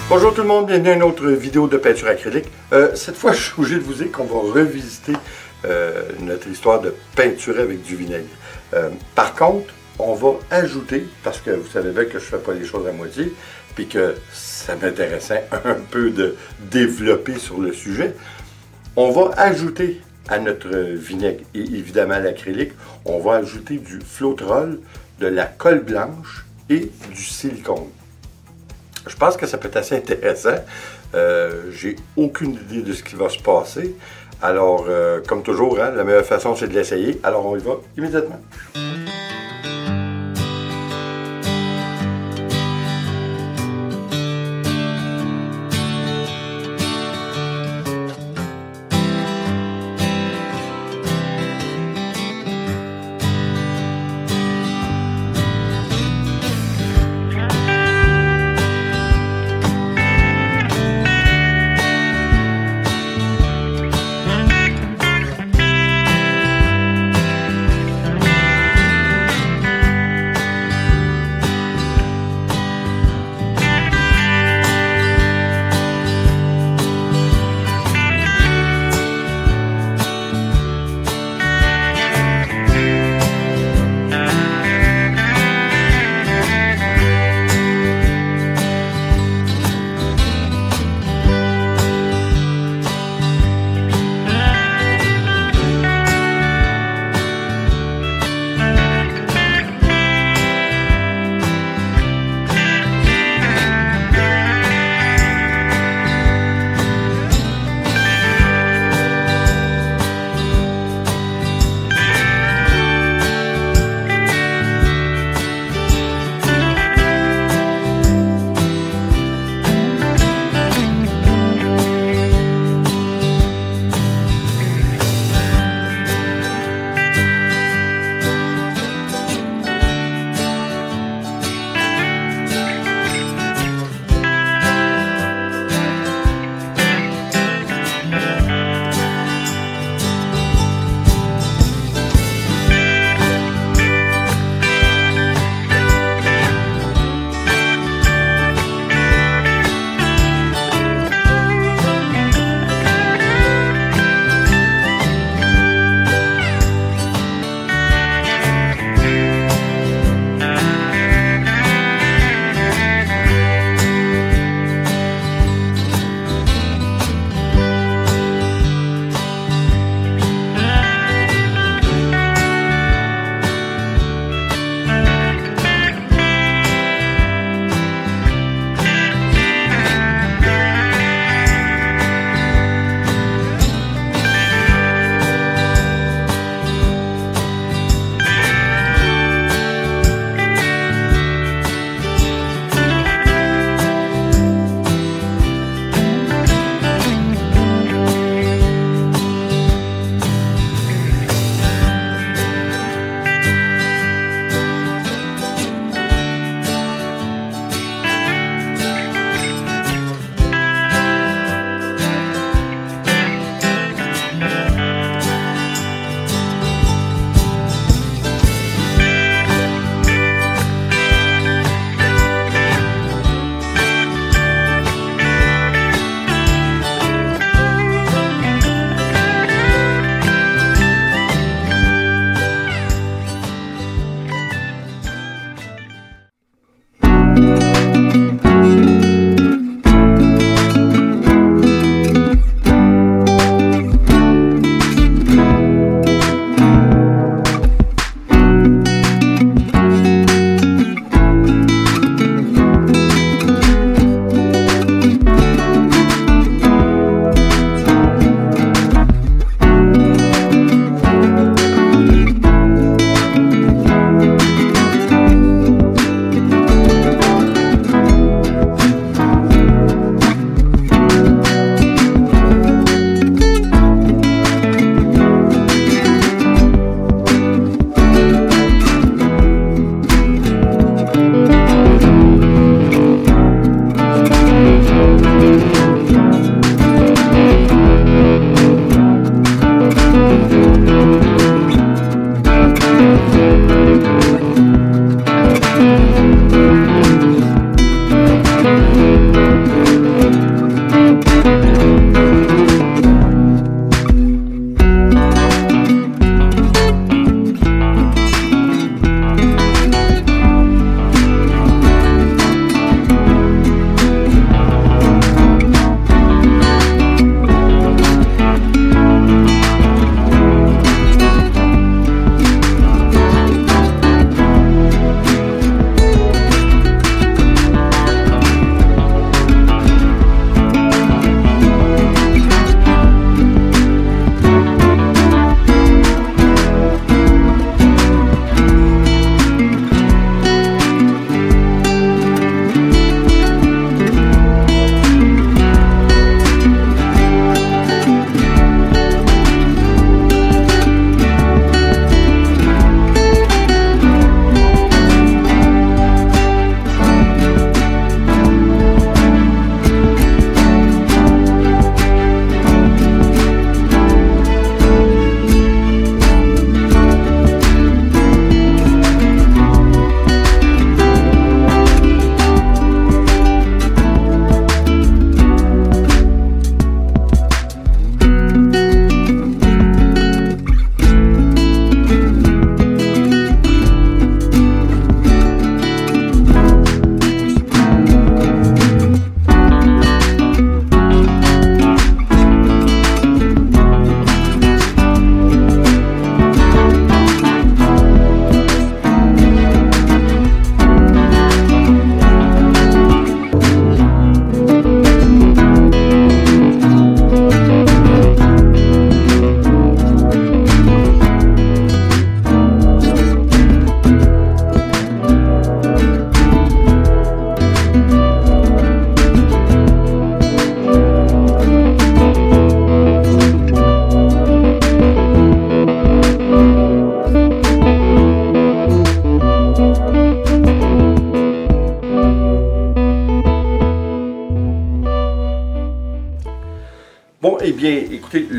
Bonjour tout le monde, bienvenue à une autre vidéo de peinture acrylique. Cette fois, je suis obligé de vous dire qu'on va revisiter notre histoire de peinturer avec du vinaigre. Par contre, on va ajouter, parce que vous savez bien que je ne fais pas les choses à moitié, puis que ça m'intéressait un peu de développer sur le sujet, on va ajouter à notre vinaigre et évidemment à l'acrylique, on va ajouter du Floetrol, de la colle blanche et du silicone. Je pense que ça peut être assez intéressant. J'ai aucune idée de ce qui va se passer. Alors, comme toujours, hein, la meilleure façon, c'est de l'essayer. Alors, on y va immédiatement.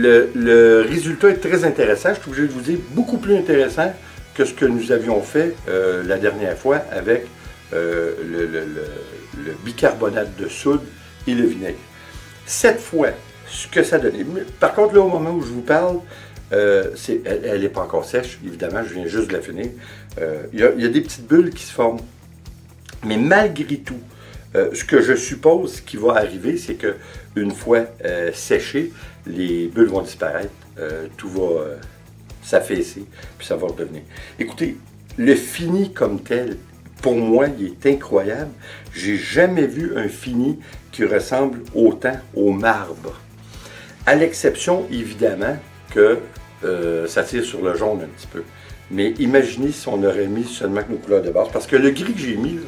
le résultat est très intéressant. Je suis obligé de vous dire beaucoup plus intéressant que ce que nous avions fait la dernière fois avec le bicarbonate de soude et le vinaigre. Cette fois, ce que ça donnait. Par contre, là, au moment où je vous parle, elle n'est pas encore sèche, évidemment, je viens juste de la finir. Il y a des petites bulles qui se forment. Mais malgré tout, ce que je suppose qui va arriver, c'est que une fois séché, les bulles vont disparaître, tout va s'affaisser, puis ça va redevenir. Écoutez, le fini comme tel, pour moi, il est incroyable. J'ai jamais vu un fini qui ressemble autant au marbre. À l'exception, évidemment, que ça tire sur le jaune un petit peu. Mais imaginez si on aurait mis seulement que nos couleurs de base. Parce que le gris que j'ai mis,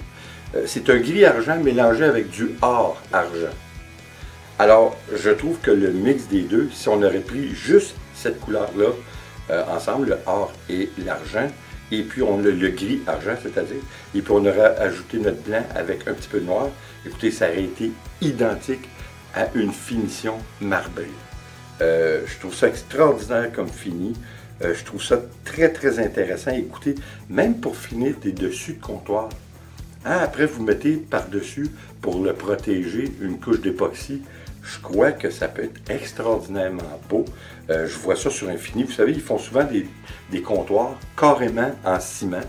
c'est un gris argent mélangé avec du or argent. Alors, je trouve que le mix des deux, si on aurait pris juste cette couleur-là ensemble, le or et l'argent, et puis on a le gris argent, c'est-à-dire, et puis on aurait ajouté notre blanc avec un petit peu de noir, écoutez, ça aurait été identique à une finition marbrée. Je trouve ça extraordinaire comme fini. Je trouve ça très, très intéressant. Écoutez, même pour finir des dessus de comptoir, hein, après vous mettez par-dessus, pour le protéger, une couche d'époxy. Je crois que ça peut être extraordinairement beau. Je vois ça sur un fini. Vous savez, ils font souvent des comptoirs carrément en ciment.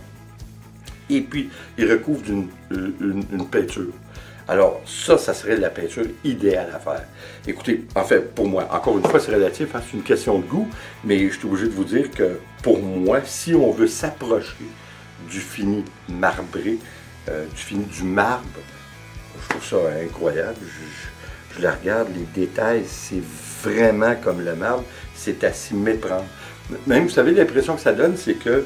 Et puis, ils recouvrent d'une peinture. Alors, ça serait la peinture idéale à faire. Écoutez, en fait, pour moi, encore une fois, c'est relatif, hein, c'est une question de goût, mais je suis obligé de vous dire que, pour moi, si on veut s'approcher du fini marbré, du fini du marbre, je trouve ça incroyable. Je la regarde, les détails, c'est vraiment comme le marbre, c'est à s'y méprendre. Même, vous savez, l'impression que ça donne, c'est que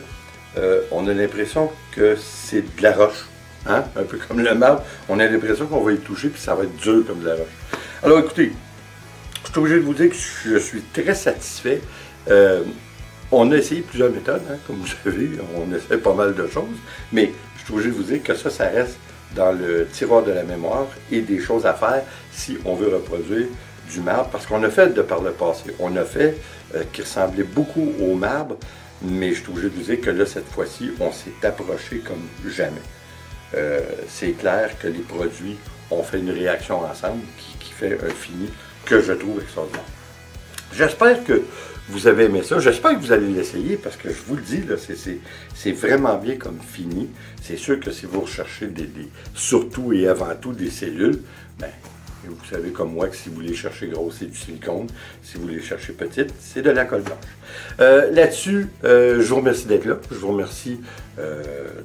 on a l'impression que c'est de la roche. Hein? Un peu comme le marbre, on a l'impression qu'on va y toucher puis ça va être dur comme de la roche. Alors écoutez, je suis obligé de vous dire que je suis très satisfait. On a essayé plusieurs méthodes, hein, comme vous savez, on essaie pas mal de choses, mais je suis obligé de vous dire que ça reste dans le tiroir de la mémoire et des choses à faire si on veut reproduire du marbre, parce qu'on a fait de par le passé, on a fait qui ressemblait beaucoup au marbre, mais je suis obligé de vous dire que là, cette fois-ci, on s'est approché comme jamais. C'est clair que les produits ont fait une réaction ensemble qui fait un fini que je trouve extraordinaire. J'espère que vous avez aimé ça. J'espère que vous allez l'essayer parce que je vous le dis, c'est vraiment bien comme fini. C'est sûr que si vous recherchez surtout et avant tout des cellules, ben, vous savez comme moi que si vous les cherchez grosses, c'est du silicone. Si vous les cherchez petites, c'est de la colle blanche. Là-dessus, je vous remercie d'être là. Je vous remercie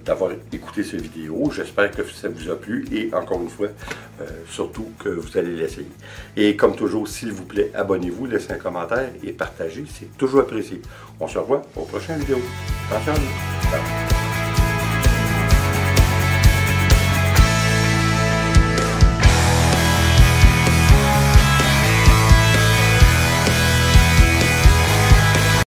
d'avoir écouté cette vidéo. J'espère que ça vous a plu et encore une fois, surtout que vous allez l'essayer. Et comme toujours, s'il vous plaît, abonnez-vous, laissez un commentaire et partagez. C'est toujours apprécié. On se revoit aux prochaines vidéos. Attention à vous. Ciao.